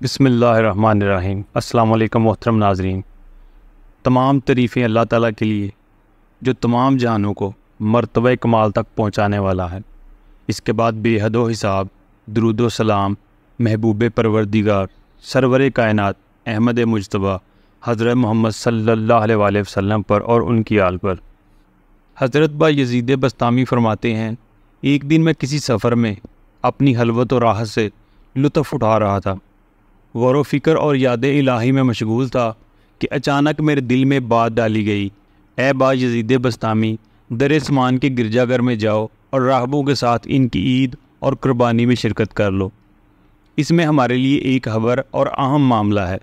بسم اللہ الرحمن الرحیم۔ السلام علیکم محترم ناظرین۔ تمام تعریفیں اللہ تعالیٰ کے لیے جو تمام جہانوں کو مرتبہ کمال تک پہنچانے والا ہے۔ اس کے بعد بے حد و حساب درود و سلام محبوب پروردگار سرور کائنات احمد مجتبیٰ حضرت محمد صلی اللہ علیہ وآلہ وسلم پر اور ان کی آل پر۔ حضرت با یزید بسطامی فرماتے ہیں، ایک دن میں کسی سفر میں اپنی حلوت و راحت سے لطف اٹھا رہا تھا، غور و فکر اور یاد الہی میں مشغول تھا کہ اچانک میرے دل میں بات ڈالی گئی، اے با یزید بسطامی، در سمان کے گرجا گھر میں جاؤ اور راہبوں کے ساتھ ان کی عید اور قربانی میں شرکت کر لو، اس میں ہمارے لیے ایک خبر اور اہم معاملہ ہے۔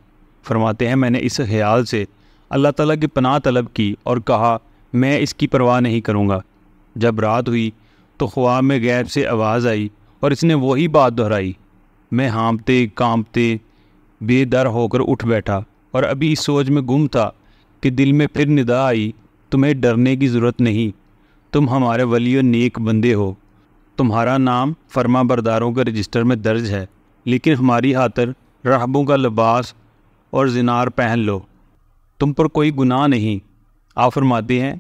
فرماتے ہیں، میں نے اس خیال سے اللہ تعالیٰ کی پناہ طلب کی اور کہا میں اس کی پرواہ نہیں کروں گا۔ جب رات ہوئی تو خواب میں غیب سے آواز آئی اور اس نے وہی بات دہرائی۔ میں ہانپتے کانپتے بے در ہو کر اٹھ بیٹھا اور ابھی اس سوچ میں گم تھا کہ دل میں پھر ندا آئی، تمہیں ڈرنے کی ضرورت نہیں، تم ہمارے ولی و نیک بندے ہو، تمہارا نام فرما برداروں کے رجسٹر میں درج ہے، لیکن ہماری خاطر راہبوں کا لباس اور زنار پہن لو، تم پر کوئی گناہ نہیں۔ آپ فرماتے ہیں،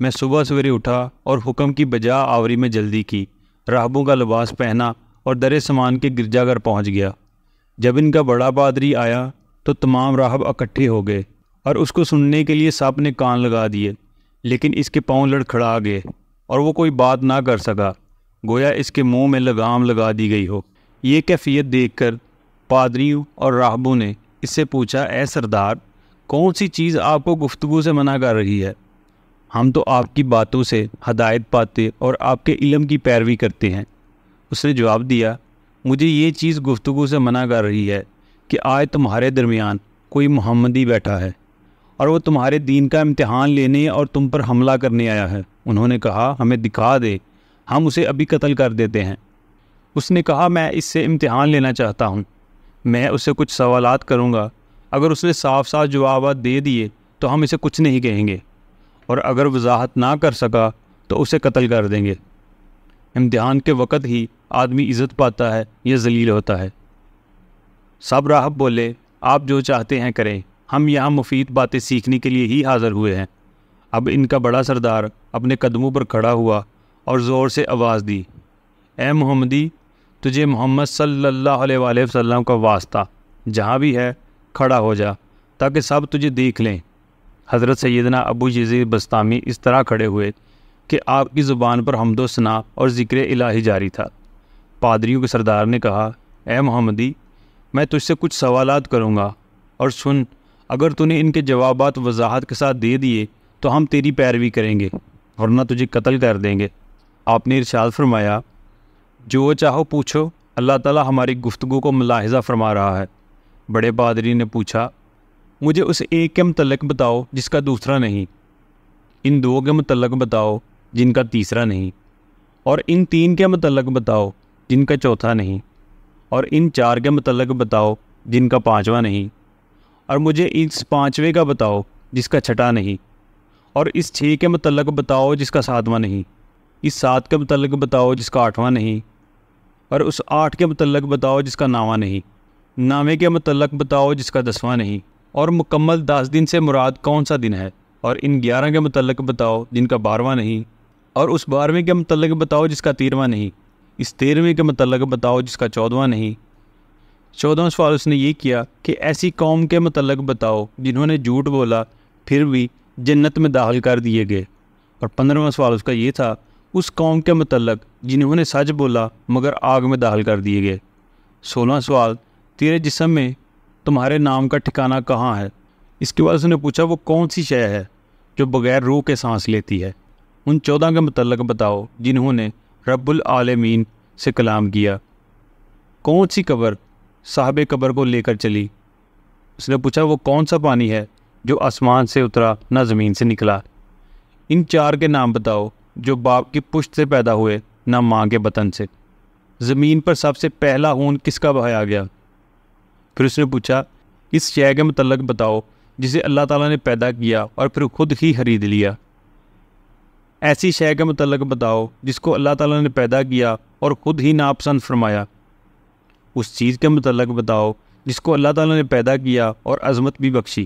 میں صبح سویرے اٹھا اور حکم کی بجا آوری میں جلدی کی، راہبوں کا لباس پہنا اور در سمان کے گرجا گھر پہنچ گیا۔ جب ان کا بڑا پادری آیا تو تمام راہب اکٹھے ہو گئے اور اس کو سننے کے لیے سب نے کان لگا دیے، لیکن اس کے پاؤں لڑکھڑا گئے اور وہ کوئی بات نہ کر سکا، گویا اس کے منہ میں لگام لگا دی گئی ہو۔ یہ کیفیت دیکھ کر پادریوں اور راہبوں نے اس سے پوچھا، اے سردار، کون سی چیز آپ کو گفتگو سے منع کر رہی ہے؟ ہم تو آپ کی باتوں سے ہدایت پاتے اور آپ کے علم کی پیروی کرتے ہیں۔ اس نے جواب دیا، مجھے یہ چیز گفتگو سے منع کر رہی ہے کہ آج تمہارے درمیان کوئی محمدی بیٹھا ہے اور وہ تمہارے دین کا امتحان لینے اور تم پر حملہ کرنے آیا ہے۔ انہوں نے کہا، ہمیں دکھا دے، ہم اسے ابھی قتل کر دیتے ہیں۔ اس نے کہا، میں اس سے امتحان لینا چاہتا ہوں، میں اسے کچھ سوالات کروں گا، اگر اس نے صاف صاف جوابات دے دیے تو ہم اسے کچھ نہیں کہیں گے، اور اگر وضاحت نہ کر سکا تو اسے قتل کر دیں گے۔ امتحان کے وقت ہی آدمی عزت پاتا ہے یا ذلیل ہوتا ہے۔ سب راہب بولے، آپ جو چاہتے ہیں کریں، ہم یہاں مفید باتیں سیکھنے کے لیے ہی حاضر ہوئے ہیں۔ اب ان کا بڑا سردار اپنے قدموں پر کھڑا ہوا اور زور سے آواز دی، اے محمدی، تجھے محمد صلی اللہ علیہ وآلہ وسلم کا واسطہ، جہاں بھی ہے کھڑا ہو جا تاکہ سب تجھے دیکھ لیں۔ حضرت سیدنا ابو یزید بسطامی اس طرح کھڑے ہوئے کہ آپ کی زبان پر حمد و ثنا اور ذکر الہی جاری تھا۔ پادریوں کے سردار نے کہا، اے محمدی، میں تجھ سے کچھ سوالات کروں گا اور سن، اگر تو نے ان کے جوابات وضاحت کے ساتھ دے دیے تو ہم تیری پیروی کریں گے ورنہ تجھے قتل کر دیں گے۔ آپ نے ارشاد فرمایا، جو چاہو پوچھو، اللہ تعالیٰ ہماری گفتگو کو ملاحظہ فرما رہا ہے۔ بڑے پادری نے پوچھا، مجھے اس ایک کے متعلق بتاؤ جس کا دوسرا نہیں، ان دو کے متعلق بتاؤ جن کا تیسرا نہیں، اور ان تین کے متعلق بتاؤ جن کا چوتھا نہیں، اور ان چار کے متعلق بتاؤ جن کا پانچواں نہیں، اور مجھے اس پانچویں کا بتاؤ جس کا چھٹا نہیں، اور اس 6 کے متعلق بتاؤ جس کا 7واں نہیں، اس 7 کے متعلق بتاؤ جس کا 8واں نہیں، اور اس 8 کے متعلق بتاؤ جس کا 9واں نہیں، 9ویں کے متعلق بتاؤ جس کا 10واں نہیں، اور مکمل 10 دن سے مراد کون سا دن ہے، اور ان 11 کے متعلق بتاؤ جن کا 12واں نہیں، اور اس 12ویں کے متعلق بتاؤ جس کا 13واں نہیں، اس 13ویں کے متعلق بتاؤ جس کا 14واں نہیں۔ 14واں سوال اس نے یہ کیا کہ ایسی قوم کے متعلق بتاؤ جنہوں نے جھوٹ بولا پھر بھی جنت میں داخل کر دیے گئے، اور 15واں سوال اس کا یہ تھا، اس قوم کے متعلق جنہوں نے سچ بولا مگر آگ میں داخل کر دیے گئے۔ 16واں سوال، تیرے جسم میں تمہارے نام کا ٹھکانہ کہاں ہے؟ اس کے بعد اس نے پوچھا، وہ کون سی شے ہے جو بغیر روح کے سانس لیتی ہے؟ ان 14 کے متعلق بتاؤ جنہوں نے رب العالمین سے کلام کیا۔ کون سی قبر صاحب قبر کو لے کر چلی؟ اس نے پوچھا، وہ کون سا پانی ہے جو آسمان سے اترا نہ زمین سے نکلا؟ ان 4 کے نام بتاؤ جو باپ کی پشت سے پیدا ہوئے نہ ماں کے بطن سے۔ زمین پر سب سے پہلا خون کس کا بہایا گیا؟ پھر اس نے پوچھا، اس شے کے متعلق بتاؤ جسے اللہ تعالیٰ نے پیدا کیا اور پھر خود ہی خرید لیا۔ ایسی شے کے متعلق بتاؤ جس کو اللہ تعالیٰ نے پیدا کیا اور خود ہی ناپسند فرمایا۔ اس چیز کے متعلق بتاؤ جس کو اللہ تعالیٰ نے پیدا کیا اور عظمت بھی بخشی،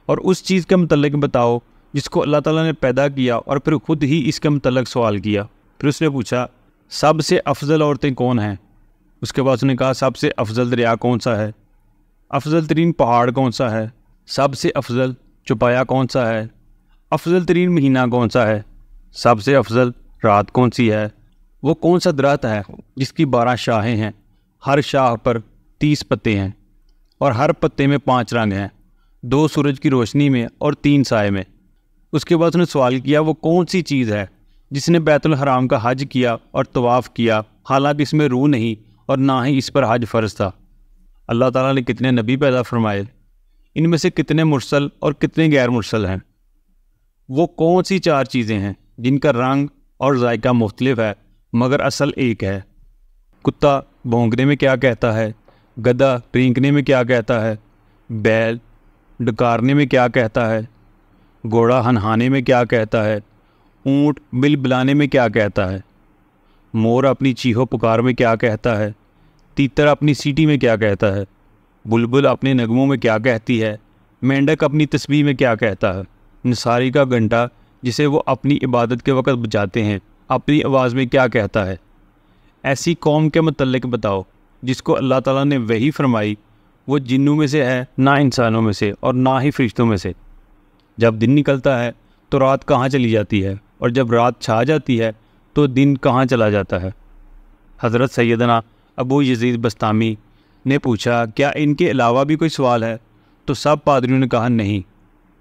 اور اس چیز کے متعلق بتاؤ جس کو اللہ تعالیٰ نے پیدا کیا اور پھر خود ہی اس کے متعلق سوال کیا۔ پھر اس نے پوچھا سب سے افضل عورتیں کون ہیں؟ اس کے بعد اس نے کہا سب سے افضل دریا کون سا ہے، افضل ترین پہاڑ کون سا ہے، سب سے افضل چوپایا کون سا ہے، افضل ترین مہینہ کون سا ہے، سب سے افضل رات کون سی ہے، وہ کون سا درخت ہے جس کی 12 شاخیں ہیں، ہر شاخ پر 30 پتے ہیں اور ہر پتے میں 5 رنگ ہیں، 2 سورج کی روشنی میں اور 3 سائے میں۔ اس کے بعد اس نے سوال کیا وہ کون سی چیز ہے جس نے بیت الحرام کا حج کیا اور طواف کیا حالانکہ اس میں روح نہیں اور نہ ہی اس پر حج فرض تھا۔ اللہ تعالیٰ نے کتنے نبی پیدا فرمائے، ان میں سے کتنے مرسل اور کتنے غیر مرسل ہیں؟ وہ کون سی 4 چیزیں ہیں جن کا رنگ اور ذائقہ مختلف ہے مگر اصل ایک ہے؟ کتا بھونکنے میں کیا کہتا ہے، گدھا رینکنے میں کیا کہتا ہے، بیل ڈکارنے میں کیا کہتا ہے، گھوڑا ہنہانے میں کیا کہتا ہے، اونٹ بل بلانے میں کیا کہتا ہے، مور اپنی چیخو پکار میں کیا کہتا ہے، تیتر اپنی سیٹی میں کیا کہتا ہے، بلبل اپنے نغموں میں کیا کہتی ہے، مینڈک اپنی تسبیح میں کیا کہتا ہے، نصاری کا گھنٹا جسے وہ اپنی عبادت کے وقت بجاتے ہیں اپنی آواز میں کیا کہتا ہے؟ ایسی قوم کے متعلق بتاؤ جس کو اللہ تعالیٰ نے وحی فرمائی وہ جنوں میں سے ہے نہ انسانوں میں سے اور نہ ہی فرشتوں میں سے۔ جب دن نکلتا ہے تو رات کہاں چلی جاتی ہے، اور جب رات چھا جاتی ہے تو دن کہاں چلا جاتا ہے؟ حضرت سیدنا ابو یزید بستامی نے پوچھا کیا ان کے علاوہ بھی کوئی سوال ہے؟ تو سب پادریوں نے کہا نہیں۔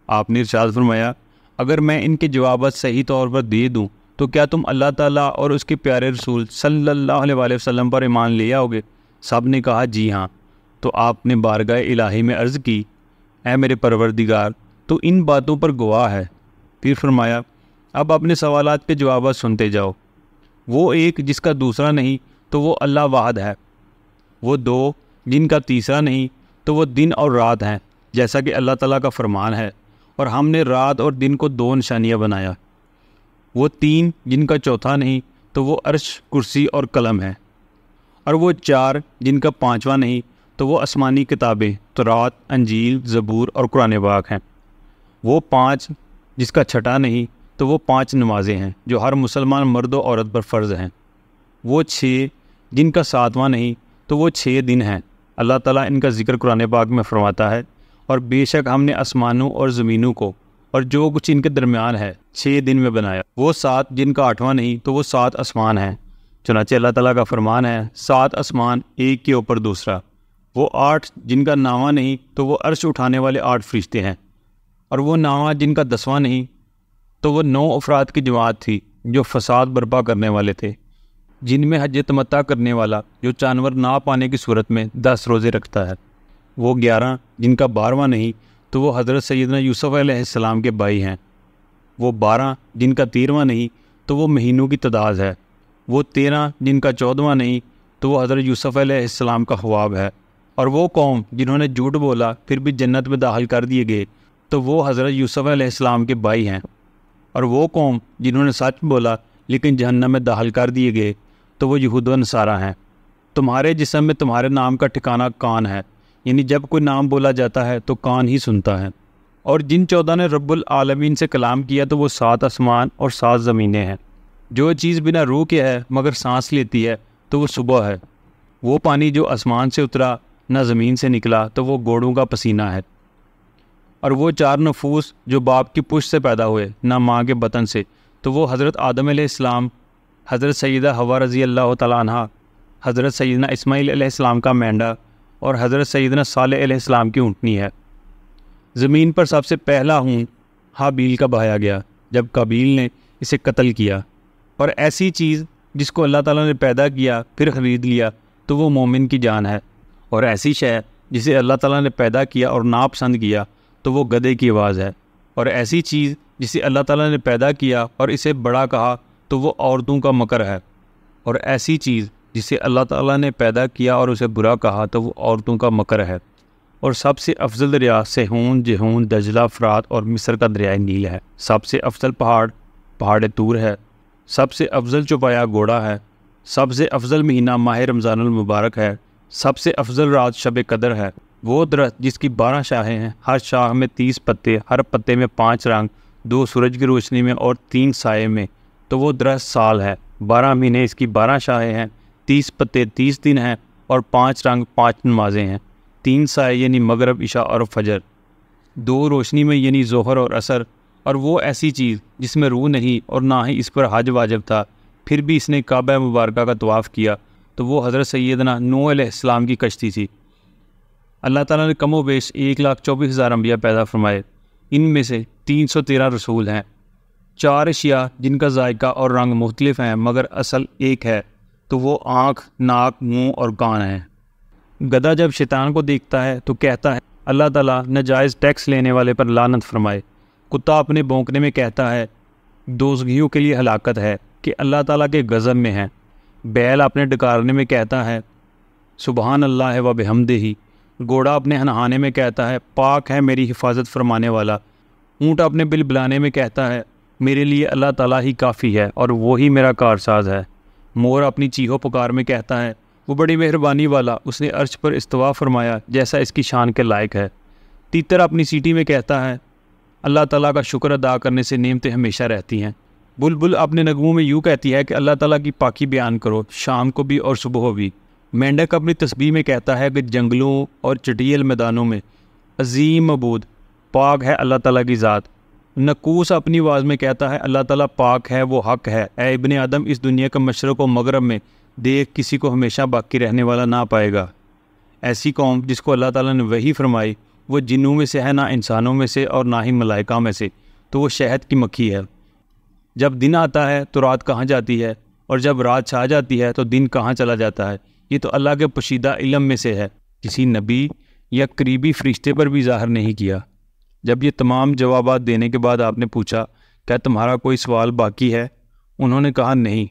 آپ نے ارشاد فرمایا اگر میں ان کے جوابات صحیح طور پر دے دوں تو کیا تم اللہ تعالیٰ اور اس کے پیارے رسول صلی اللہ علیہ وآلہ وسلم پر ایمان لے آؤ گے؟ سب نے کہا جی ہاں۔ تو آپ نے بارگاہ الہی میں عرض کی اے میرے پروردگار تو ان باتوں پر گواہ ہے۔ پھر فرمایا اب اپنے سوالات کے جوابات سنتے جاؤ۔ وہ ایک جس کا دوسرا نہیں تو وہ اللہ واحد ہے، وہ 2 جن کا تیسرا نہیں تو وہ دن اور رات ہیں جیسا کہ اللہ تعالیٰ کا فرمان ہے، اور ہم نے رات اور دن کو 2 نشانیاں بنایا، وہ 3 جن کا چوتھا نہیں تو وہ عرش کرسی اور قلم ہے، اور وہ 4 جن کا 5واں نہیں تو وہ آسمانی کتابیں تورات، انجیل، زبور اور قرآن پاک ہیں، وہ 5 جس کا چھٹا نہیں تو وہ 5 نمازیں ہیں جو ہر مسلمان مرد و عورت پر فرض ہیں، وہ 6 جن کا 7واں نہیں تو وہ 6 دن ہیں۔ اللہ تعالیٰ ان کا ذکر قرآن پاک میں فرماتا ہے اور بے شک ہم نے آسمانوں اور زمینوں کو اور جو کچھ ان کے درمیان ہے 6 دن میں بنایا، وہ 7 جن کا 8واں نہیں تو وہ 7 آسمان ہیں۔ چنانچہ اللہ تعالیٰ کا فرمان ہے 7 آسمان ایک کے اوپر دوسرا، وہ 8 جن کا 9واں نہیں تو وہ عرش اٹھانے والے 8 فرشتے ہیں، اور وہ 9واں جن کا 10واں نہیں تو وہ 9 افراد کی جماعت تھی جو فساد برپا کرنے والے تھے، جن میں حج تمتع کرنے والا جو جانور نہ پانے کی صورت میں 10 روزے رکھتا ہے، وہ 11 جن کا 12واں نہیں تو وہ حضرت سیدنا یوسف علیہ السلام کے بھائی ہیں، وہ 12 جن کا 13واں نہیں تو وہ مہینوں کی تعداد ہے، وہ 13 جن کا 14واں نہیں تو وہ حضرت یوسف علیہ السلام کا خواب ہے، اور وہ قوم جنہوں نے جھوٹ بولا پھر بھی جنت میں داخل کر دیے گئے تو وہ حضرت یوسف علیہ السلام کے بھائی ہیں، اور وہ قوم جنہوں نے سچ بولا لیکن جہنم میں داخل کر دیے گئے تو وہ یہود و نصارہ ہیں۔ تمہارے جسم میں تمہارے نام کا ٹھکانہ کان ہے، یعنی جب کوئی نام بولا جاتا ہے تو کان ہی سنتا ہے، اور جن 14 نے رب العالمین سے کلام کیا تو وہ 7 آسمان اور 7 زمینیں ہیں۔ جو چیز بنا روح کے ہے مگر سانس لیتی ہے تو وہ صبح ہے، وہ پانی جو آسمان سے اترا نہ زمین سے نکلا تو وہ گھوڑوں کا پسینہ ہے، اور وہ 4 نفوس جو باپ کی پشت سے پیدا ہوئے نہ ماں کے بطن سے تو وہ حضرت آدم علیہ السلام، حضرت سیدہ حوا رضی اللہ تعالیٰ عنہ، حضرت سیدنا اسماعیل علیہ السلام کا مینڈا اور حضرت سیدنا صالح علیہ السلام کی اونٹنی ہے۔ زمین پر سب سے پہلا ہون حابیل کا بہایا گیا جب قابیل نے اسے قتل کیا، اور ایسی چیز جس کو اللہ تعالیٰ نے پیدا کیا پھر خرید لیا تو وہ مومن کی جان ہے، اور ایسی شے جسے اللہ تعالیٰ نے پیدا کیا اور ناپسند کیا تو وہ گدھے کی آواز ہے، اور ایسی چیز جسے اللہ تعالیٰ نے پیدا کیا اور اسے بڑا کہا تو وہ عورتوں کا مکر ہے، اور ایسی چیز جسے اللہ تعالیٰ نے پیدا کیا اور اسے برا کہا تو وہ عورتوں کا مکر ہے۔ اور سب سے افضل دریا سیہون، جہون، دجلہ، فرات اور مصر کا دریائے نیل ہے۔ سب سے افضل پہاڑ طور ہے۔ سب سے افضل چوپایا گھوڑا ہے۔ سب سے افضل مہینہ ماہ رمضان المبارک ہے سب سے افضل رات شب قدر ہے۔ وہ درخت جس کی 12 شاخیں ہیں، ہر شاخ میں 30 پتے، ہر پتے میں 5 رنگ، 2 سورج کی روشنی میں اور 3 سائے میں، تو وہ درخت سال ہے۔ 12 مہینے اس کی 12 شاخیں ہیں، 30 پتے 30 دن ہیں، اور 5 رنگ 5 نمازیں ہیں، 3 سائے یعنی مغرب، عشاء اور فجر، 2 روشنی میں یعنی ظہر اور عصر۔ اور وہ ایسی چیز جس میں روح نہیں اور نہ ہی اس پر حج واجب تھا، پھر بھی اس نے کعبہ مبارکہ کا طواف کیا، تو وہ حضرت سیدنا نوح علیہ السلام کی کشتی تھی۔ اللہ تعالیٰ نے کم و بیش 1,24,000 انبیاء پیدا فرمائے، ان میں سے 313 رسول ہیں۔ 4 اشیاء جن کا ذائقہ اور رنگ مختلف ہیں مگر اصل ایک ہے، تو وہ آنکھ، ناک، منہ اور کان ہیں۔ گدھا جب شیطان کو دیکھتا ہے تو کہتا ہے اللہ تعالیٰ ناجائز ٹیکس لینے والے پر لعنت فرمائے۔ کتا اپنے بھونکنے میں کہتا ہے دوزخیوں کے لیے ہلاکت ہے کہ اللہ تعالیٰ کے غضب میں ہیں۔ بیل اپنے ڈکارنے میں کہتا ہے سبحان اللہ و بحمدہ۔ گھوڑا اپنے نہانے میں کہتا ہے پاک ہے میری حفاظت فرمانے والا۔ اونٹ اپنے بل بلانے میں کہتا ہے میرے لیے اللہ تعالیٰ ہی کافی ہے اور وہی میرا کارساز ہے۔ مور اپنی چیخو پکار میں کہتا ہے وہ بڑی مہربانی والا، اس نے عرش پر استوا فرمایا جیسا اس کی شان کے لائق ہے۔ تیتر اپنی سیٹی میں کہتا ہے اللہ تعالیٰ کا شکر ادا کرنے سے نعمتیں ہمیشہ رہتی ہیں۔ بلبل اپنے نغموں میں یوں کہتی ہے کہ اللہ تعالیٰ کی پاکی بیان کرو شام کو بھی اور صبح بھی۔ مینڈک اپنی تسبیح میں کہتا ہے کہ جنگلوں اور چٹیل میدانوں میں عظیم معبود پاک ہے اللہ تعالیٰ کی ذات۔ نقوس اپنی آواز میں کہتا ہے اللہ تعالیٰ پاک ہے، وہ حق ہے۔ اے ابن آدم، اس دنیا کا مشرق و مغرب میں دیکھ، کسی کو ہمیشہ باقی رہنے والا نہ پائے گا۔ ایسی قوم جس کو اللہ تعالیٰ نے وحی فرمائی، وہ جنوں میں سے ہے، نہ انسانوں میں سے اور نہ ہی ملائکہ میں سے، تو وہ شہد کی مکھی ہے۔ جب دن آتا ہے تو رات کہاں جاتی ہے، اور جب رات چھا جاتی ہے تو دن کہاں چلا جاتا ہے، یہ تو اللہ کے پوشیدہ علم میں سے ہے، کسی نبی یا قریبی فرشتے پر بھی ظاہر نہیں کیا۔ جب یہ تمام جوابات دینے کے بعد آپ نے پوچھا کیا تمہارا کوئی سوال باقی ہے؟ انہوں نے کہا نہیں۔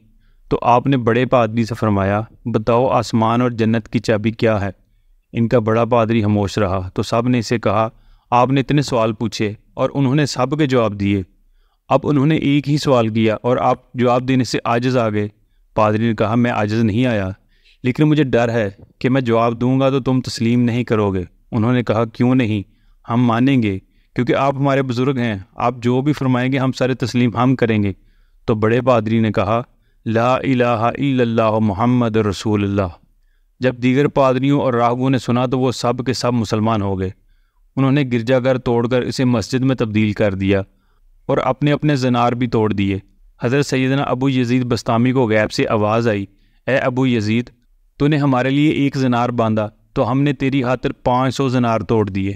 تو آپ نے بڑے پادری سے فرمایا بتاؤ آسمان اور جنت کی چابی کیا ہے؟ ان کا بڑا پادری خاموش رہا تو سب نے اسے کہا آپ نے اتنے سوال پوچھے اور انہوں نے سب کے جواب دیے، اب انہوں نے ایک ہی سوال کیا اور آپ جواب دینے سے عاجز آ گئے۔ پادری نے کہا میں عاجز نہیں آیا، لیکن مجھے ڈر ہے کہ میں جواب دوں گا تو تم تسلیم نہیں کرو گے۔ انہوں نے کہا کیوں نہیں، ہم مانیں گے کیونکہ آپ ہمارے بزرگ ہیں، آپ جو بھی فرمائیں گے ہم سارے تسلیم ہم کریں گے۔ تو بڑے پادری نے کہا لا الہ الا اللہ محمد رسول اللہ۔ جب دیگر پادریوں اور راہبوں نے سنا تو وہ سب کے سب مسلمان ہو گئے۔ انہوں نے گرجا گھر توڑ کر اسے مسجد میں تبدیل کر دیا اور اپنے اپنے زنار بھی توڑ دیے۔ حضرت سیدنا ابو یزید بستامی کو غیب سے آواز آئی اے ابو یزید، تو نے ہمارے لیے ایک زنار باندھا تو ہم نے تیری خاطر 500 زنار توڑ دیے۔